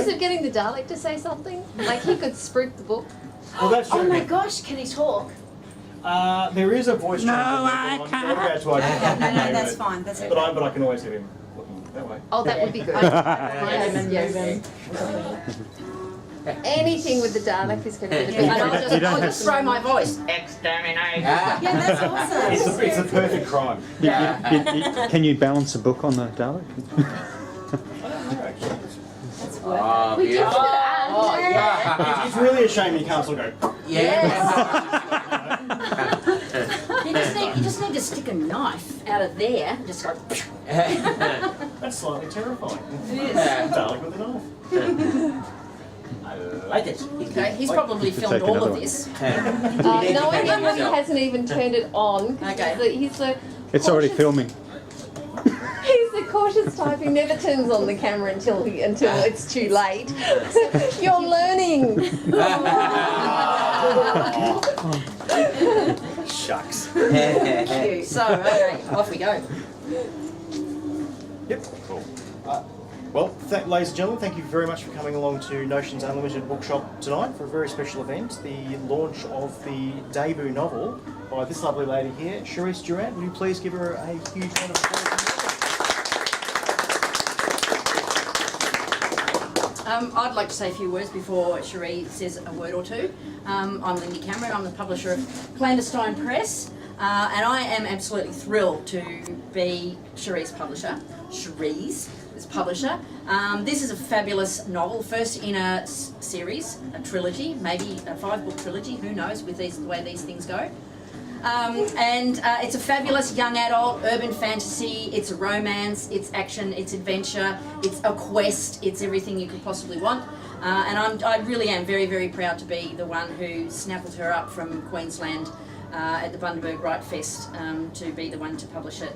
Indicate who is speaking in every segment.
Speaker 1: chance of getting the Dalek to say something? Like he could spruik the book.
Speaker 2: Well, that's true.
Speaker 3: Oh my gosh, can he talk?
Speaker 2: There is a voice changer. No, I can't.
Speaker 3: No, that's fine. That's okay.
Speaker 2: But I can always hear him looking that way.
Speaker 1: Oh, that would be good. Yes. Anything with the Dalek is going to be good. And I'll just throw my voice. Exterminate.
Speaker 3: Yeah, that's awesome.
Speaker 2: It's a perfect crime.
Speaker 4: Can you balance a book on the Dalek?
Speaker 3: That's worth it.
Speaker 1: We did that.
Speaker 2: It's really a shame you can't still go.
Speaker 3: You just need to stick a knife out of there and just go.
Speaker 2: That's slightly terrifying.
Speaker 3: It is.
Speaker 2: Dalek with a knife.
Speaker 5: I like it.
Speaker 3: Okay, he's probably filmed all of this.
Speaker 1: Knowing him, he hasn't even turned it on.
Speaker 3: Okay.
Speaker 1: He's the
Speaker 4: It's already filming.
Speaker 1: He's the cautious type who never turns on the camera until it's too late. You're learning.
Speaker 2: Shucks.
Speaker 3: Cute. So, okay, off we go.
Speaker 2: Yep. Cool. Well, ladies and gentlemen, thank you very much for coming along to Notions Unlimited Bookshop tonight for a very special event, the launch of the debut novel by this lovely lady here, Cheryse Durrant. Would you please give her a huge round of applause?
Speaker 3: I'd like to say a few words before Cheryse says a word or two. I'm Lindy Cameron, I'm the publisher of Clan Destine Press, and I am absolutely thrilled to be Cheryse's publisher. Cheryse is publisher. This is a fabulous novel, first in a series, a trilogy, maybe a 5-book trilogy, who knows with the way these things go. And it's a fabulous young adult urban fantasy. It's a romance, it's action, it's adventure, it's a quest, it's everything you could possibly want. And I really am very, very proud to be the one who snaffled her up from Queensland at the Bundaberg Write Fest to be the one to publish it.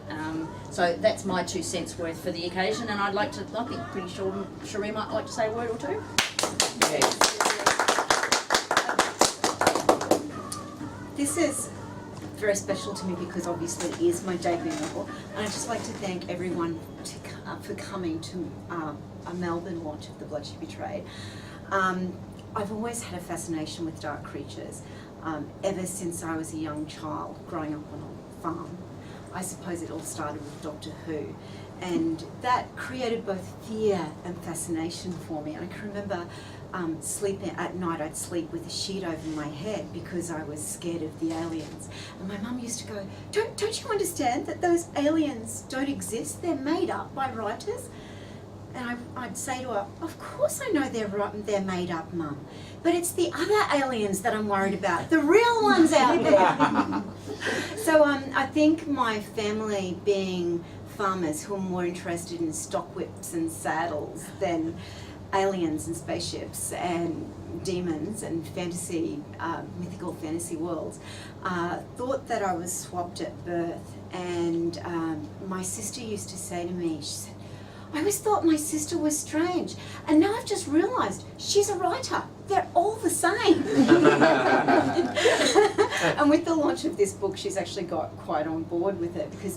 Speaker 3: So that's my 2 cents worth for the occasion, and I'd like to, I think pretty sure Cherie might like to say a word or two.
Speaker 6: This is very special to me because obviously it is my debut novel, and I'd just like to thank everyone for coming to a Melbourne launch of The Blood She Betrayed. I've always had a fascination with dark creatures ever since I was a young child growing up on a farm. I suppose it all started with Doctor Who, and that created both fear and fascination for me. And I can remember sleeping at night, I'd sleep with a sheet over my head because I was scared of the aliens. And my mum used to go, don't you understand that those aliens don't exist? They're made up by writers. And I'd say to her, of course I know they're made up, Mum. But it's the other aliens that I'm worried about, the real ones out there. So I think my family being farmers who are more interested in stock whips and saddles than aliens and spaceships and demons and fantasy, mythical fantasy worlds, thought that I was swapped at birth. And my sister used to say to me, she said, I always thought my sister was strange, and now I've just realised she's a writer. They're all the same. And with the launch of this book, she's actually got quite on board with it because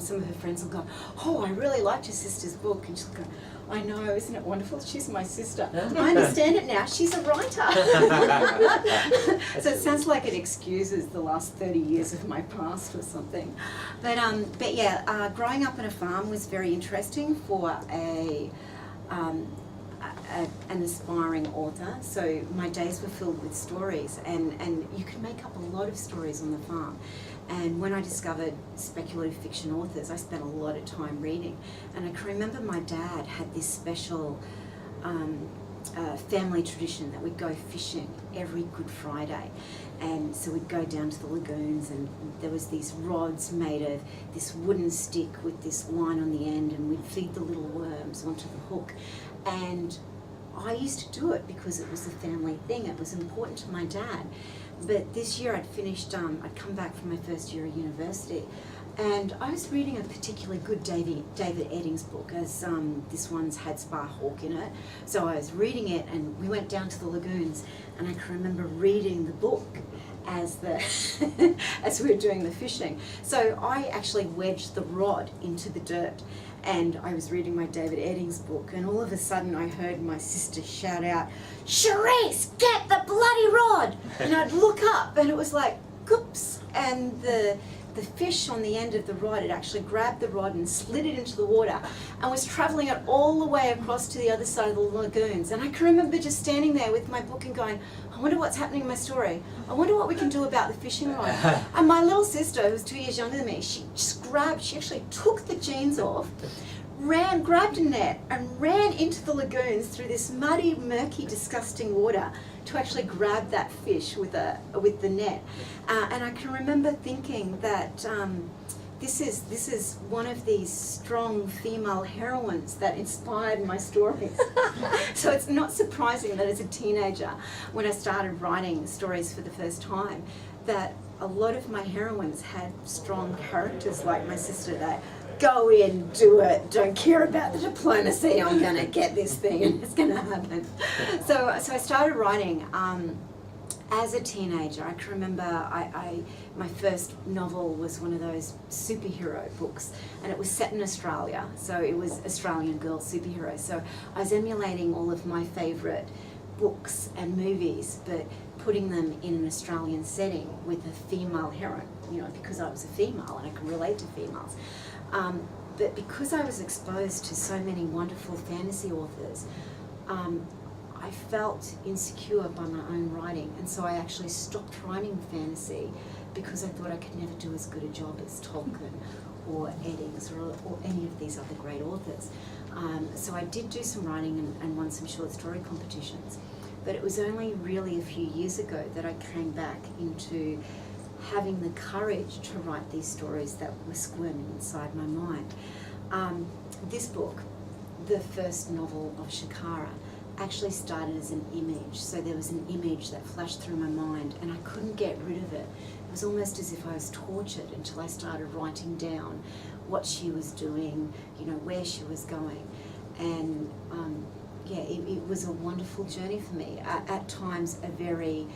Speaker 6: some of her friends will go, oh, I really liked your sister's book. And she'll go, I know, isn't it wonderful? She's my sister. I understand it now. She's a writer. So it sounds like it excuses the last 30 years of my past or something. But yeah, growing up on a farm was very interesting for an aspiring author. So my days were filled with stories, and you can make up a lot of stories on the farm. And when I discovered speculative fiction authors, I spent a lot of time reading. And I can remember my dad had this special family tradition that we'd go fishing every Good Friday. And so we'd go down to the lagoons, and there was these rods made of this wooden stick with this line on the end, and we'd feed the little worms onto the hook. And I used to do it because it was a family thing. It was important to my dad. But this year I'd finished, I'd come back from my first year at university, and I was reading a particularly good David Eddings book, as this one's had Spar Hawk in it. So I was reading it, and we went down to the lagoons, and I can remember reading the book as as we were doing the fishing. So I actually wedged the rod into the dirt, and I was reading my David Eddings book, and all of a sudden I heard my sister shout out, "Cheryse, get the bloody rod!" And I'd look up, and it was like, "Oops!" And the fish on the end of the rod had actually grabbed the rod and slid it into the water and was travelling it all the way across to the other side of the lagoons. And I can remember just standing there with my book and going, I wonder what's happening in my story. I wonder what we can do about the fishing rod. And my little sister, who was 2 years younger than me, she actually took the jeans off, grabbed a net and ran into the lagoons through this muddy, murky, disgusting water to actually grab that fish with the net. And I can remember thinking that this is one of these strong female heroines that inspired my stories. So it's not surprising that as a teenager, when I started writing stories for the first time, that a lot of my heroines had strong characters like my sister that go in, do it, don't care about the diplomacy, I'm going to get this thing and it's going to happen. So I started writing as a teenager. I can remember my first novel was one of those superhero books, and it was set in Australia, so it was Australian girl superheroes. So I was emulating all of my favourite books and movies, but putting them in an Australian setting with a female heroine, because I was a female and I could relate to females. But because I was exposed to so many wonderful fantasy authors, I felt insecure by my own writing, and so I actually stopped writing fantasy because I thought I could never do as good a job as Tolkien or Eddings or any of these other great authors. So I did do some writing and won some short story competitions, but it was only really a few years ago that I came back into having the courage to write these stories that were squirming inside my mind. This book, the first novel of Shakara, actually started as an image. So there was an image that flashed through my mind and I couldn't get rid of it. It was almost as if I was tortured until I started writing down what she was doing, where she was going. And it was a wonderful journey for me. At times a very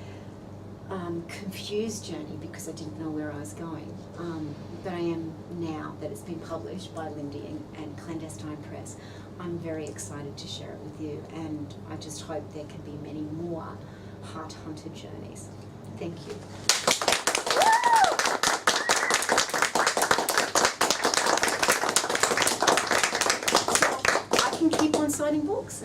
Speaker 6: confused journey because I didn't know where I was going. But I am now that it's been published by Lindy and Clan Destine Press. I'm very excited to share it with you, and I just hope there can be many more heart-hunted journeys. Thank you. I can keep on citing books.